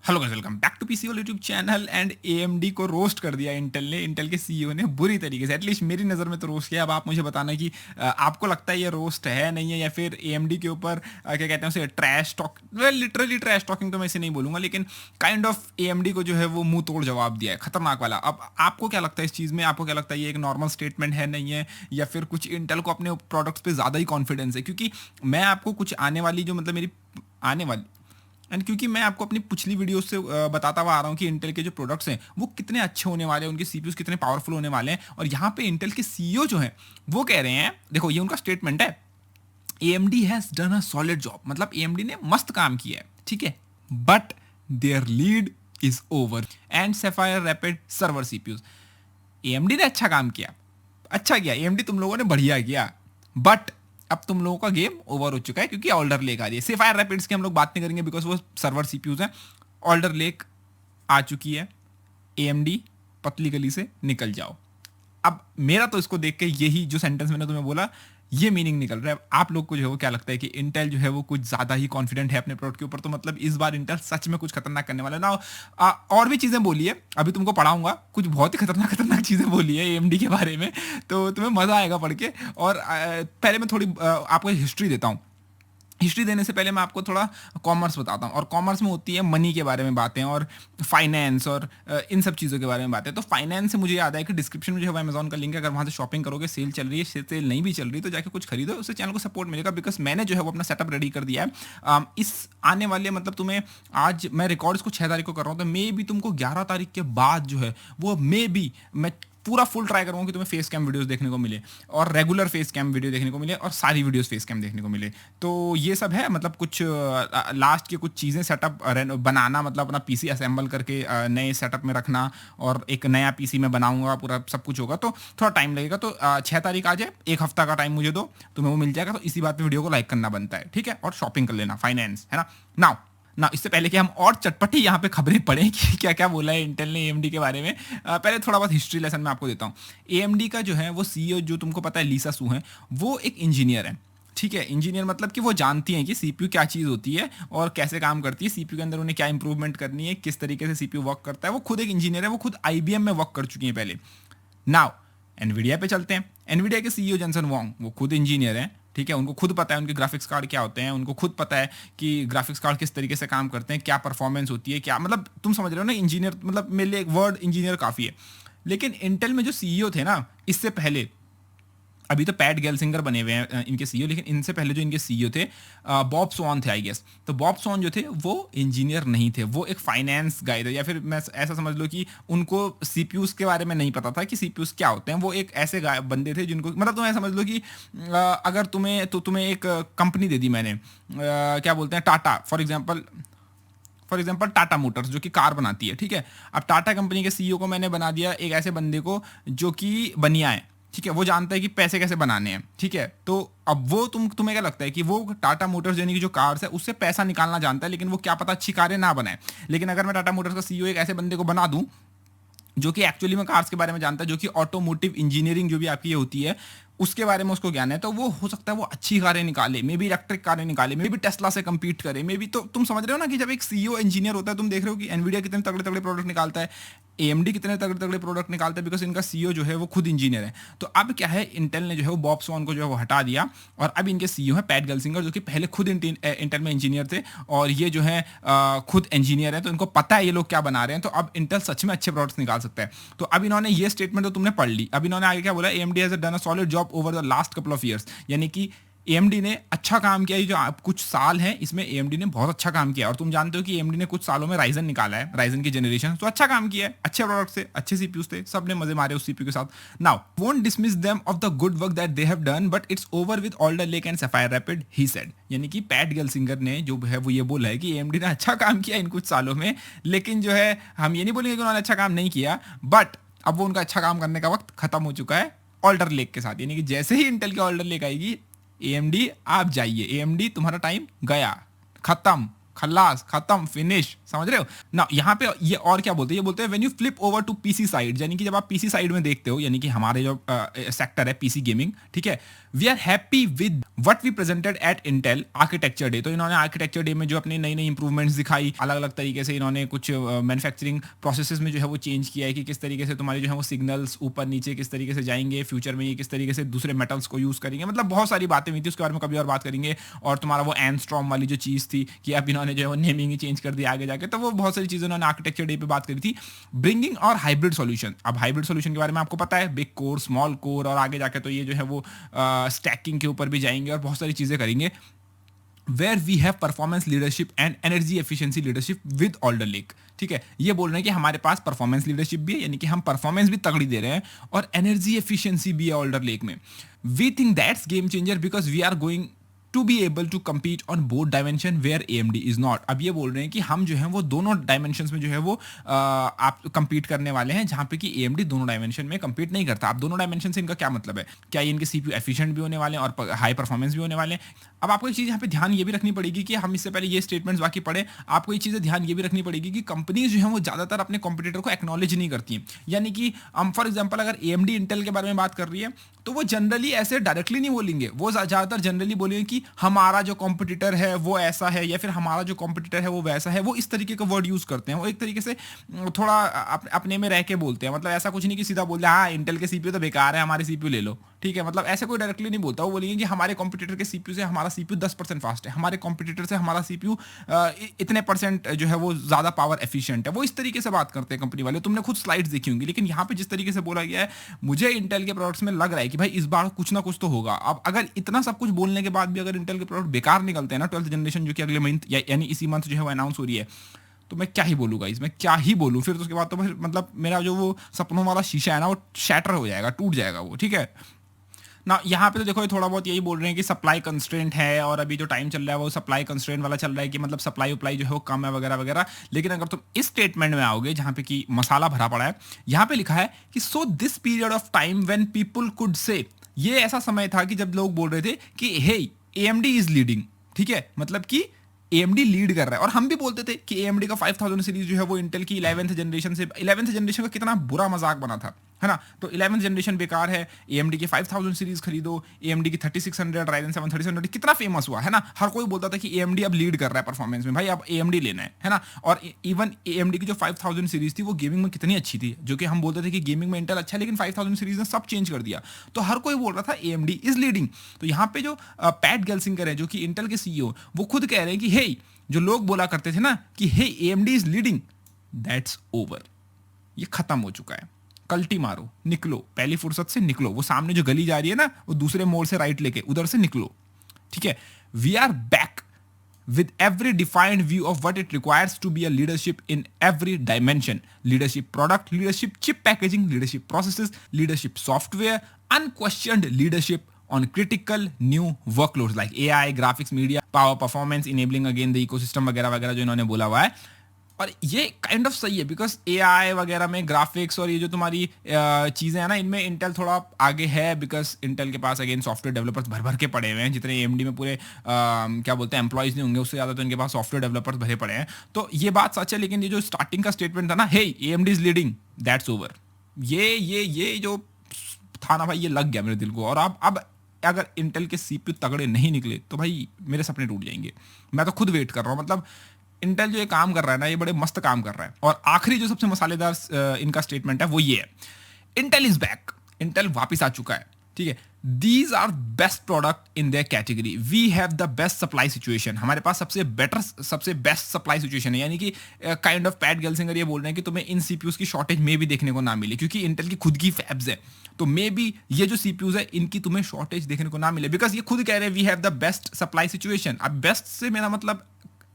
Hello guys, welcome back to PCO YouTube channel. And AMD को roast कर दिया Intel ने। इंटेल के सीईओ ने बुरी तरीके से, एटलीस्ट मेरी नज़र में तो रोस्ट किया। अब आप मुझे बताना कि आपको लगता है ये रोस्ट है नहीं है, या फिर एएमडी के ऊपर क्या कहते हैं उसे trash talk. Well, literally trash talking तो मैं इसे नहीं बोलूंगा, लेकिन काइंड ऑफ एएमडी को जो है वो मुंह तोड़ जवाब दिया है, खतरनाक वाला। अब आपको क्या लगता है इस चीज़ में? आपको क्या लगता है ये एक नॉर्मल स्टेटमेंट है, नहीं है, या फिर कुछ इंटेल को अपने प्रोडक्ट्स पे ज़्यादा ही कॉन्फिडेंस है? क्योंकि मैं आपको कुछ आने वाली जो मतलब मेरी आने वाली एंड क्योंकि मैं आपको अपनी पिछली वीडियो से बताता हुआ आ रहा हूँ कि इंटेल के जो प्रोडक्ट्स हैं वो कितने अच्छे होने वाले हैं, उनके सीपीयूज कितने पावरफुल होने वाले हैं। और यहाँ पे इंटेल के सीईओ जो हैं वो कह रहे हैं, देखो ये उनका स्टेटमेंट है, AMD has done a solid job. मतलब एएमडी ने मस्त काम किया है, ठीक है, but their lead is over and sapphire rapids server CPUs. AMD ने अच्छा काम किया, अच्छा किया एएमडी, तुम लोगों ने बढ़िया किया, बट अब तुम लोगों का गेम ओवर हो चुका है क्योंकि ऑल्डर लेक आ रही है। सेफायर रैपिड्स की हम लोग बात नहीं करेंगे बिकॉज वो सर्वर सीपीयूज हैं। ऑल्डर लेक आ चुकी है, एएमडी पतली गली से निकल जाओ। अब मेरा तो इसको देख के यही जो सेंटेंस मैंने तुम्हें बोला, ये मीनिंग निकल रहा है। आप लोग को जो है वो क्या लगता है कि इंटेल जो है वो कुछ ज्यादा ही कॉन्फिडेंट है अपने प्रोडक्ट के ऊपर? तो मतलब इस बार इंटेल सच में कुछ खतरनाक करने वाला है ना। और भी चीजें बोली है, अभी तुमको पढ़ाऊंगा, कुछ बहुत ही खतरनाक खतरनाक चीजें बोली है एएमडी के बारे में, तो तुम्हें मजा आएगा पढ़ के। और पहले मैं थोड़ी आपको हिस्ट्री देता हूँ। हिस्ट्री देने से पहले मैं आपको थोड़ा कॉमर्स बताता हूँ। और कॉमर्स में होती है मनी के बारे में बातें, और फाइनेंस, और इन सब चीज़ों के बारे में बातें। तो फाइनेंस से मुझे याद है कि डिस्क्रिप्शन में जो है अमेजोन का लिंक है, अगर वहाँ से शॉपिंग करोगे, सेल चल रही है, सेल नहीं भी चल रही तो जाके कुछ खरीदो, उससे चैनल को सपोर्ट मिलेगा। बिकॉज मैंने जो है वो अपना सेटअप रेडी कर दिया है। इस आने वाले मतलब तुम्हें, आज मैं रिकॉर्ड इसको 6 तारीख को कर रहा हूँ, तो मे भी तुमको 11 तारीख के बाद जो है वो मे भी मैं पूरा फुल ट्राई करूँगा कि तुम्हें फेस कैम वीडियोस देखने को मिले, और रेगुलर फेस कैम वीडियो देखने को मिले, और सारी वीडियोस फेस कैम देखने को मिले। तो ये सब है, मतलब कुछ लास्ट के कुछ चीज़ें सेटअप बनाना, मतलब अपना पीसी असेंबल करके नए सेटअप में रखना, और एक नया पीसी मैं बनाऊंगा, पूरा सब कुछ होगा, तो थोड़ा टाइम लगेगा। तो 6 तारीख आ जाए, एक हफ्ता का टाइम मुझे दो, तुम्हें वो मिल जाएगा। तो इसी बात पे वीडियो को लाइक करना बनता है, ठीक है, और शॉपिंग कर लेना, फाइनेंस है ना। नाउ ना, इससे पहले कि हम और चटपटी यहाँ पे खबरें पढ़ें कि क्या क्या बोला है इंटेल ने एएमडी के बारे में, पहले थोड़ा बहुत हिस्ट्री लेसन मैं आपको देता हूँ। एएमडी का जो है वो सीईओ, जो तुमको पता है, लीसा सू है, वो एक इंजीनियर है, ठीक है। इंजीनियर मतलब कि वो जानती हैं कि सीपीयू क्या चीज़ होती है और कैसे काम करती है, सीपीयू के अंदर उन्हें क्या इंप्रूवमेंट करनी है, किस तरीके से सीपीयू वर्क करता है। वो खुद एक इंजीनियर है, वो खुद आईबीएम में वर्क कर चुकी हैं पहले। नाउ एनवीडिया पे चलते हैं। एनवीडिया के सीईओ जेंसन वांग, वो खुद इंजीनियर हैं, ठीक है। उनको खुद पता है उनके ग्राफिक्स कार्ड क्या होते हैं, उनको खुद पता है कि ग्राफिक्स कार्ड किस तरीके से काम करते हैं, क्या परफॉर्मेंस होती है, क्या मतलब, तुम समझ रहे हो ना। इंजीनियर मतलब मेरे लिए एक वर्ड इंजीनियर काफ़ी है। लेकिन इंटेल में जो सीईओ थे ना, इससे पहले, अभी तो पैट गेल्सिंगर बने हुए हैं इनके सीईओ, लेकिन इनसे पहले जो इनके सीईओ थे बॉब स्वॉन थे, आई गेस। तो बॉब स्वॉन जो थे वो इंजीनियर नहीं थे, वो एक फाइनेंस गाय थे, या फिर मैं ऐसा समझ लो कि उनको सीपीयूज के बारे में नहीं पता था कि सीपीयूज क्या होते हैं। वो एक ऐसे बंदे थे जिनको, मतलब तुम्हें समझ लो कि अगर तुम्हें एक कंपनी दे दी मैंने, क्या बोलते हैं, Tata for example Tata Motors, जो कि कार बनाती है, ठीक है। अब टाटा कंपनी के सीईओ को मैंने बना दिया एक ऐसे बंदे को जो कि बनिया है, ठीक है, वो जानता है कि पैसे कैसे बनाने हैं, ठीक है। तो अब वो तुम्हें क्या लगता है कि वो टाटा मोटर्स यानी कि जो कार्स है उससे पैसा निकालना जानता है, लेकिन वो क्या पता अच्छी कारें ना बनाए। लेकिन अगर मैं टाटा मोटर्स का सीईओ एक ऐसे बंदे को बना दूं जो कि एक्चुअली में कार्स के बारे में जानता है, जो कि ऑटोमोटिव इंजीनियरिंग जो भी आपकी ये होती है उसके बारे में उसको ज्ञान है, तो वो हो सकता है वो अच्छी कारें निकाले, मे बी इलेक्ट्रिक कारें निकाले, मे बी टेस्ला से compete करे, मे बी। तो तुम समझ रहे हो ना कि जब एक सीईओ इंजीनियर होता है, तुम देख रहे हो कि एनवीडिया कितने तगड़े तगड़े प्रोडक्ट निकालता है, एएमडी कितने तगड़े तगड़े प्रोडक्ट निकालता है, बिकॉज इनका सीईओ जो है वो खुद इंजीनियर है। तो अब क्या है, इंटेल ने जो है वो बॉब स्वॉन को जो है वो हटा दिया, और अब इनके सीईओ है पैट गेल्सिंगर, जो कि पहले खुद इंटेल में इंजीनियर थे, और ये जो है खुद इंजीनियर है, तो इनको पता है ये लोग क्या बना रहे हैं। तो अब इंटेल सच में अच्छे प्रोडक्ट्स निकाल सकता है। तो अब इन्होंने ये स्टेटमेंट तो तुमने पढ़ ली, अब इन्होंने आगे क्या बोला, AMD has done a solid job over the last couple of years, यानी कि एएमडी ने अच्छा काम किया। ये जो आप कुछ साल हैं इसमें एएमडी ने बहुत अच्छा काम किया, और तुम जानते हो कि एएमडी ने कुछ सालों में राइजन निकाला है, राइजन की जनरेशन, तो अच्छा काम किया है, अच्छे प्रोडक्ट थे, अच्छे सीपीयूज थे, सबने मजे मारे उस सीपीयू के साथ। Now won't dismiss them of the good work that they have done, but it's over with Alder lake and sapphire rapid, he said. यानी कि पैट गेल्सिंगर ने जो है वो ये बोला है कि एएमडी ने अच्छा काम किया इन कुछ सालों में, लेकिन जो है हम ये नहीं बोलेंगे कि उन्होंने अच्छा काम नहीं किया, बट अब वो उनका अच्छा काम करने का वक्त खत्म हो चुका है ऑल्डर लेक के साथ। यानी कि जैसे ही इंटेल की ऑल्डर लेक आएगी, एएमडी आप जाइए, एएमडी तुम्हारा टाइम गया, खत्म, खल्लास, खत्म, फिनिश, समझ रहे हो ना। यहाँ पे ये और क्या बोलते हैं, ये बोलते हैं when you flip over to PC side, यानी कि जब आप पीसी साइड में देखते हो, यानी कि हमारे जो सेक्टर है पीसी गेमिंग, ठीक है, we are happy with what we presented at Intel architecture day. तो इन्होंने आर्किटेक्चर डे में जो अपनी नई नई इंप्रूवमेंट्स दिखाई, अलग अलग तरीके से इन्होंने कुछ मैन्युफैक्चरिंग प्रोसेसेस में जो है वो चेंज किया है कि किस तरीके से तुम्हारे जो है वो सिग्नल्स ऊपर नीचे किस तरीके से जाएंगे, फ्यूचर में ये किस तरीके से दूसरे मेटल्स को यूज करेंगे, मतलब बहुत सारी बातें हुई थी, उसके बारे में कभी और बात करेंगे। और तुम्हारा वो एनस्ट्रॉम वाली जो चीज़ थी कि अब इन्होंने जो है वो नेमिंग ही चेंज कर दिया आगे जाके, तो वो बहुत सारी चीज़ें उन्होंने आर्किटेक्चर डे पे बात करी थी। ब्रिंगिंग और हाइब्रिड सॉल्यूशन, अब हाइब्रिड सॉल्यूशन के बारे में आपको पता है, बिग कोर, स्मॉल कोर, और आगे जाके तो ये जो है वो स्टैकिंग के ऊपर भी जाएंगे और बहुत सारी चीज़ें करेंगे। Where we have performance leadership and energy efficiency leadership with Alder Lake, ठीक है, ये बोल रहे हैं कि हमारे पास परफॉर्मेंस लीडरशिप भी है, यानी कि हम परफॉर्मेंस भी तगड़ी दे रहे हैं, और एनर्जी एफिशिएंसी भी है ऑल्डर लेक में। We think that's game changer because we are going to be able to compete on both dimension where AMD is not. अब ये बोल रहे हैं कि हम जो है वो दोनों डायमेंशन में जो है वो आप कम्पीट करने वाले हैं, जहां पे कि AMD दोनों डायमेंशन में कम्पीट नहीं करता। अब दोनों डायमेंशन से इनका क्या मतलब है, क्या ये इनके CPU एफिशिएंट भी होने वाले हैं और हाई परफॉर्मेंस भी होने वाले हैं। अब आपको एक चीज़ यहाँ पे ध्यान ये भी रखनी पड़ेगी कि हम इससे पहले ये स्टेटमेंट्स बाकी पढ़े, आपको ये चीज़ें ध्यान ये भी रखनी पड़ेगी कि कंपनीज जो है वो ज़्यादातर अपने कॉम्पिटिटर को एक्नॉलेज नहीं करती हैं। यानी कि फॉर एग्जाम्पल अगर AMD इंटेल के बारे में बात कर रही है तो वो जनरली ऐसे डायरेक्टली नहीं बोलेंगे, वो ज़्यादातर जनरली बोलेंगे कि हमारा जो कॉम्पिटिटर है वो ऐसा है, या फिर हमारा जो कॉम्पिटिटर है वो वैसा है। वो इस तरीके का वर्ड यूज़ करते हैं, वो एक तरीके से थोड़ा अपने में रह के बोलते हैं। मतलब ऐसा कुछ नहीं कि सीधा बोलते हैं हाँ इंटेल के CPU तो बेकार है, हमारे CPU ले लो, ठीक है, मतलब ऐसे कोई डायरेक्टली नहीं बोलता। वो बोलेंगे कि हमारे कॉम्पिटिटर के CPU से हमारा CPU 10% फास्ट है, हमारे कॉम्पिटिटर से हमारा CPU इतने परसेंट जो है वो ज़्यादा पावर एफिशिएंट है। वो इस तरीके से बात करते हैं कंपनी वाले, तुमने खुद स्लाइड्स देखी होंगी। लेकिन यहाँ पे जिस तरीके से बोला गया है, मुझे इंटेल के प्रोडक्ट्स में लग रहा है कि भाई इस बार कुछ ना कुछ तो होगा। अब अगर इतना सब कुछ बोलने के बाद भी अगर इंटेल के प्रोडक्ट बेकार निकलते हैं ना, 12th जनरेशन जो कि अगले मंथ यानी इसी मंथ जो है वो अनाउंस हो रही है, तो मैं क्या ही बोलूँगा इसमें, क्या ही बोलूँ फिर। तो उसके बाद तो मतलब मेरा जो वो सपनों वाला शीशा है ना वो शैटर हो जाएगा, टूट जाएगा वो, ठीक है ना। यहाँ पे तो देखो ये थोड़ा बहुत यही बोल रहे हैं कि सप्लाई कंस्ट्रेंट है, और अभी जो टाइम चल रहा है वो सप्लाई कंस्ट्रेंट वाला चल रहा है कि मतलब सप्लाई उप्लाई जो है वो कम है वगैरह वगैरह। लेकिन अगर तुम इस स्टेटमेंट में आओगे जहाँ पे कि मसाला भरा पड़ा है, यहाँ पे लिखा है कि so this period of time when people could say, ये ऐसा समय था कि जब लोग बोल रहे थे कि हे AMD इज लीडिंग, ठीक है, मतलब कि AMD लीड कर रहा है। और हम भी बोलते थे कि AMD का 5000 सीरीज जो है वो इंटेल की 11th जनरेशन से, 11th जनरेशन का कितना बुरा मजाक बना था, है ना। तो 11th जनरेशन बेकार है, AMD की 5000 सीरीज खरीदो, AMD की 3600, Ryzen 7 3600 कितना फेमस हुआ, है ना। हर कोई बोलता था कि AMD अब लीड कर रहा है परफॉर्मेंस में, भाई अब AMD लेना है ना। और इवन AMD की जो 5000 सीरीज थी वो गेमिंग में कितनी अच्छी थी, जो कि हम बोलते थे कि गेमिंग में इंटेल अच्छा है, लेकिन 5000 सीरीज ने सब चेंज कर दिया। तो हर कोई बोल रहा था AMD इज लीडिंग। तो यहाँ पे जो पैट गेल्सिंगर है, जो कि इंटेल के CEO, वो खुद कह रहे हैं कि हे, जो लोग बोला करते थे ना कि हे AMD is leading, that's over, ये खत्म हो चुका है। कल्टी मारो, निकलो, पहली फुर्सत से निकलो। वो सामने जो गली जा रही है ना, वो दूसरे मोड़ से राइट लेके उधर से निकलो, ठीक है। We are back with every defined view of what it requires to be a leadership in every dimension: leadership product, leadership chip packaging, leadership processes, leadership software, unquestioned leadership on critical new workloads like AI, graphics, media, power, performance, enabling again the ecosystem वगैरह वगैरह जो इन्होंने बोला हुआ है। और ये kind of सही है, बिकॉज AI वगैरह में ग्राफिक्स और ये जो तुम्हारी चीज़ें हैं ना, इनमें इंटेल थोड़ा आगे है, बिकॉज इंटेल के पास अगेन सॉफ्टवेयर डेवलपर्स भर भर के पड़े हुए हैं। जितने AMD में पूरे क्या बोलते हैं एम्प्लॉयज़ नहीं होंगे, उससे ज़्यादा तो इनके पास सॉफ्टवेयर डेवलपर्स भरे पड़े हैं। तो ये बात सच है, लेकिन ये जो स्टार्टिंग का स्टेटमेंट था ना, हे AMD is leading, that's over, ये जो था ना भाई, ये लग गया मेरे दिल को। और अब अगर इंटेल के CPU तगड़े नहीं निकले तो भाई मेरे सपने टूट जाएंगे। मैं तो खुद वेट कर रहा हूँ, मतलब इंटेल जो ये काम कर रहा है ना, ये बड़े मस्त काम कर रहा है। और आखिरी जो सबसे मसालेदार इनका स्टेटमेंट है वो ये है, इंटेल इज बैक, इंटेल वापस आ चुका है, ठीक है। These are best product in their category, we have the best supply situation, हमारे पास सबसे बेस्ट सप्लाई सिचुएशन है। यानी कि काइंड ऑफ पैट गेल्सिंगर ये बोल रहे हैं कि तुम्हें इन CPUs की शॉर्टेज में भी देखने को ना मिले, क्योंकि इंटेल की खुद की फैब्स है, तो मे बी ये जो CPUs है इनकी तुम्हें शॉर्टेज देखने को ना मिले, बिकॉज ये खुद कह रहे हैं we have the best supply situation. अब बेस्ट से मेरा मतलब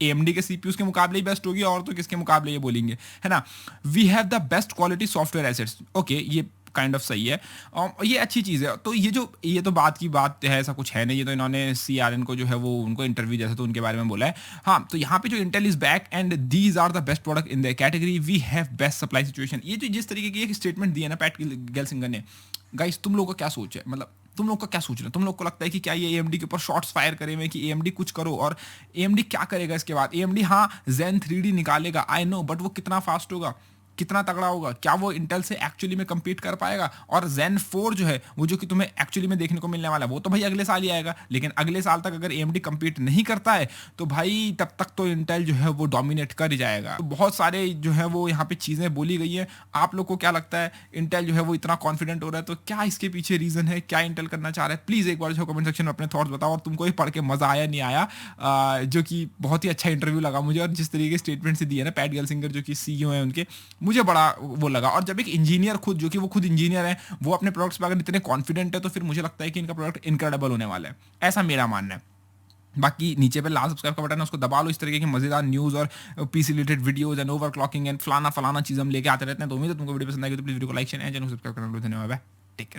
AMD के CPUs के मुकाबले ही बेस्ट होगी, और तो किसके मुकाबले ये बोलेंगे, है ना। We have the best quality software assets, okay, ये काइंड ऑफ सही है, और ये अच्छी चीज़ है। तो ये तो बात की बात है, ऐसा कुछ है नहीं, ये तो इन्होंने CRN को जो है वो उनको इंटरव्यू जैसा तो उनके बारे में बोला है। हाँ, तो यहाँ पे जो Intel is back and these are the best product in the category, we have best supply situation, ये जो जिस तरीके की एक स्टेटमेंट दिया ना पैट गेल्सिंगर ने, गाइस तुम लोगों का क्या सोच है, मतलब तुम लोग का क्या सोचना है? तुम लोग को लगता है कि क्या ये एएमडी के ऊपर शॉट्स फायर करे हुए हैं कि एएमडी कुछ करो, और एएमडी क्या करेगा इसके बाद? एएमडी हाँ, Zen 3D निकालेगा, आई नो, बट वो कितना फास्ट होगा? कितना तगड़ा होगा? क्या वो इंटेल से एक्चुअली में कम्पीट कर पाएगा? और Zen 4 जो है, वो जो कि तुम्हें एक्चुअली में देखने को मिलने वाला है, वो तो भाई अगले साल ही आएगा। लेकिन अगले साल तक अगर एएमडी कम्पीट नहीं करता है, तो भाई तब तक तो इंटेल जो है वो डोमिनेट कर ही जाएगा। तो बहुत सारे जो है वो यहाँ पे चीज़ें बोली गई हैं। आप लोग को क्या लगता है? इंटेल जो है वो इतना कॉन्फिडेंट हो रहा है, तो क्या इसके पीछे रीज़न है? क्या इंटेल करना चाह रहा है? प्लीज़ एक बार जो कमेंट सेक्शन में अपने थॉट्स बताओ, और तुमको ये पढ़ के मज़ा आया नहीं आया? जो कि बहुत ही अच्छा इंटरव्यू लगा मुझे, और जिस तरीके स्टेटमेंट से दिए ना पैट गेल्सिंगर जो कि सीईओ हैं उनके, मुझे बड़ा वो लगा। और जब एक इंजीनियर खुद, जो कि वो खुद इंजीनियर है, वो अपने प्रोडक्ट्स पे अगर इतने कॉन्फिडेंट है, तो फिर मुझे लगता है कि इनका प्रोडक्ट इनक्रेडिबल होने वाला है। ऐसा मेरा मानना है। बाकी नीचे पे लाल सब्सक्राइब का बटन है, उसको दबा लो। इस तरीके की मजेदार न्यूज़ और PC related videos and overclocking and फलाना फलाना चीज़ हम लेके आते रहते हैं। तो उम्मीद है तुमको वीडियो पसंद आएगी, तो प्लीज वीडियो को लाइक शेयर एंड चैनल को सब्सक्राइब करना। धन्यवाद, टेक केयर।